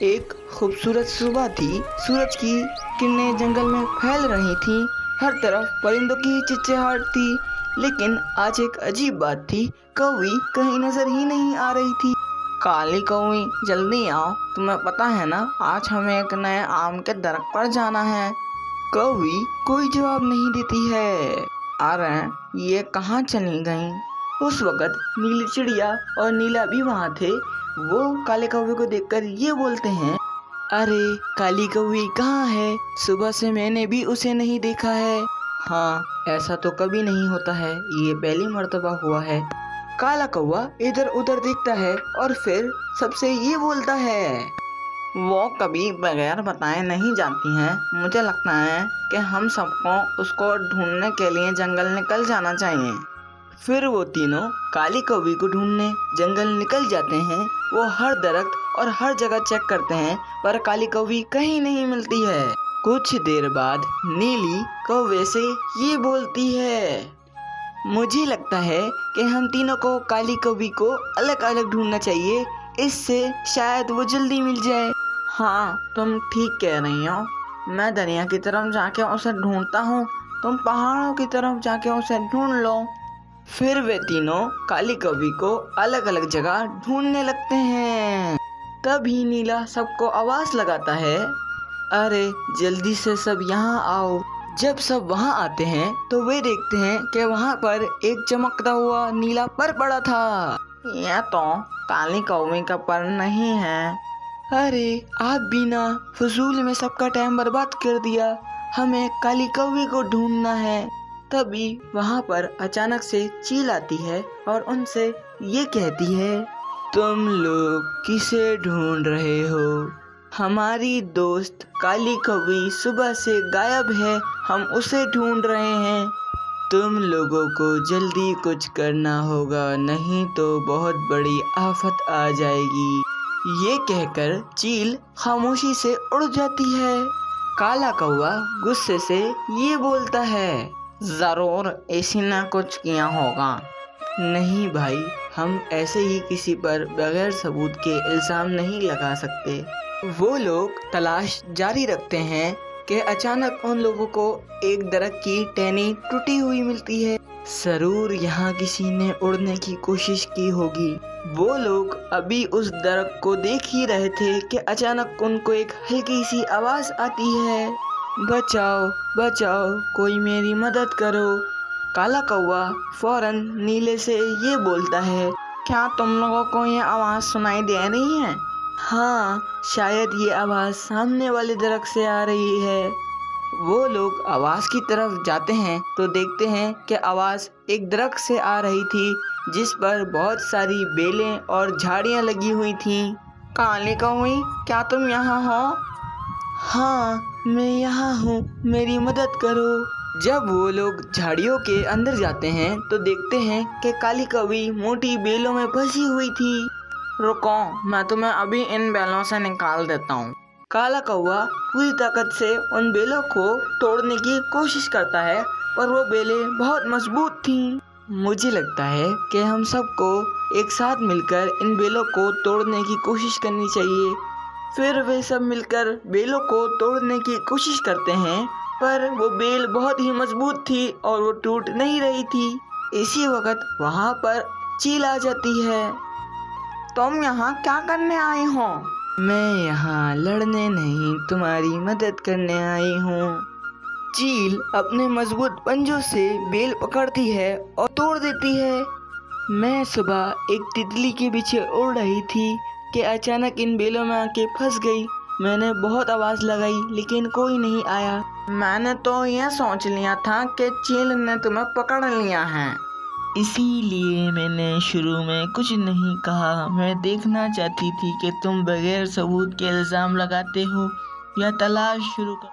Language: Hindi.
एक खूबसूरत सुबह थी। सूरज की किरणें जंगल में फैल रही थीं। हर तरफ परिंदों की चिचियाहट थी। लेकिन आज एक अजीब बात थी। कौवी कहीं नजर ही नहीं आ रही थी। काली कौवी, जल्दी आओ, तुम्हें पता है ना, आज हमें एक नए आम के दरख्त पर जाना है। कौवी कोई जवाब नहीं देती है। अरे ये कहाँ चली गईं? उस वक़्त नीली चिड़िया और नीला भी वहाँ थे। वो काले कौवे को देखकर ये बोलते हैं, अरे काली कौवी कहाँ है? सुबह से मैंने भी उसे नहीं देखा है। हाँ, ऐसा तो कभी नहीं होता है, ये पहली मर्तबा हुआ है। काला कौवा इधर उधर देखता है और फिर सबसे ये बोलता है, वो कभी बगैर बताए नहीं जाती हैं। मुझे लगता है कि हम सबको उसको ढूंढने के लिए जंगल निकल जाना चाहिए। फिर वो तीनों काली कौवी को ढूंढने जंगल निकल जाते हैं। वो हर दरख्त और हर जगह चेक करते हैं, पर काली कौवी कहीं नहीं मिलती है। कुछ देर बाद नीली कौवे से ये बोलती है, मुझे लगता है कि हम तीनों को काली कौवी को अलग अलग ढूंढना चाहिए, इससे शायद वो जल्दी मिल जाए। हाँ, तुम ठीक कह रही हो। मैं दरिया की तरफ जाके उसे ढूंढता हूँ, तुम पहाड़ों की तरफ जाके उसे ढूंढ लो। फिर वे तीनों काली कौवी को अलग अलग जगह ढूंढने लगते हैं। तभी नीला सबको आवाज लगाता है, अरे जल्दी से सब यहाँ आओ। जब सब वहाँ आते हैं तो वे देखते हैं कि वहाँ पर एक चमकता हुआ नीला पर पड़ा था। यह तो काली कौवे का पर नहीं है। अरे आप भी ना फजूल में सबका टाइम बर्बाद कर दिया, हमें काली कौवे को ढूंढना है। तभी वहाँ पर अचानक से चील आती है और उनसे ये कहती है, तुम लोग किसे ढूंढ रहे हो? हमारी दोस्त काली कौवी सुबह से गायब है, हम उसे ढूंढ रहे हैं। तुम लोगों को जल्दी कुछ करना होगा, नहीं तो बहुत बड़ी आफत आ जाएगी। ये कहकर चील खामोशी से उड़ जाती है। काला कौवा गुस्से से ये बोलता है, जरूर इसी ने कुछ किया होगा। नहीं भाई, हम ऐसे ही किसी पर बगैर सबूत के इल्जाम नहीं लगा सकते। वो लोग तलाश जारी रखते हैं कि अचानक उन लोगों को एक दरख्त की टहनी टूटी हुई मिलती है। जरूर यहाँ किसी ने उड़ने की कोशिश की होगी। वो लोग अभी उस दरख्त को देख ही रहे थे कि अचानक उनको एक हल्की सी आवाज आती है, बचाओ बचाओ, कोई मेरी मदद करो। काला कौवा फौरन नीले से ये बोलता है, क्या तुम लोगों को ये आवाज सुनाई दे रही है? हाँ, शायद ये आवाज सामने वाले दरख्त से आ रही है। वो लोग आवाज की तरफ जाते हैं तो देखते हैं कि आवाज एक दरख्त से आ रही थी, जिस पर बहुत सारी बेलें और झाड़ियाँ लगी हुई थीं। काली कौवी, क्या तुम यहाँ हो? हाँ, मैं यहाँ हूँ, मेरी मदद करो। जब वो लोग झाड़ियों के अंदर जाते हैं तो देखते हैं कि काली कौवी मोटी बेलों में फंसी हुई थी। रुको, मैं तुम्हें अभी इन बेलों से निकाल देता हूँ। काला कौवा पूरी ताकत से उन बेलों को तोड़ने की कोशिश करता है, पर वो बेलें बहुत मजबूत थीं। मुझे लगता है कि हम सबको एक साथ मिलकर इन बेलों को तोड़ने की कोशिश करनी चाहिए। फिर वे सब मिलकर बेलों को तोड़ने की कोशिश करते हैं, पर वो बेल बहुत ही मजबूत थी और वो टूट नहीं रही थी। इसी वक्त वहाँ पर चील आ जाती है। तुम यहाँ क्या करने आए हो? मैं यहाँ लड़ने नहीं, तुम्हारी मदद करने आई हूँ। चील अपने मजबूत पंजों से बेल पकड़ती है और तोड़ देती है। मैं सुबह एक तितली के पीछे उड़ रही थी कि अचानक इन बेलों में आके फंस गई। मैंने बहुत आवाज लगाई लेकिन कोई नहीं आया। मैंने तो यह सोच लिया था कि चील ने तुम्हें पकड़ लिया है, इसीलिए मैंने शुरू में कुछ नहीं कहा। मैं देखना चाहती थी कि तुम बगैर सबूत के इल्जाम लगाते हो या तलाश शुरू कर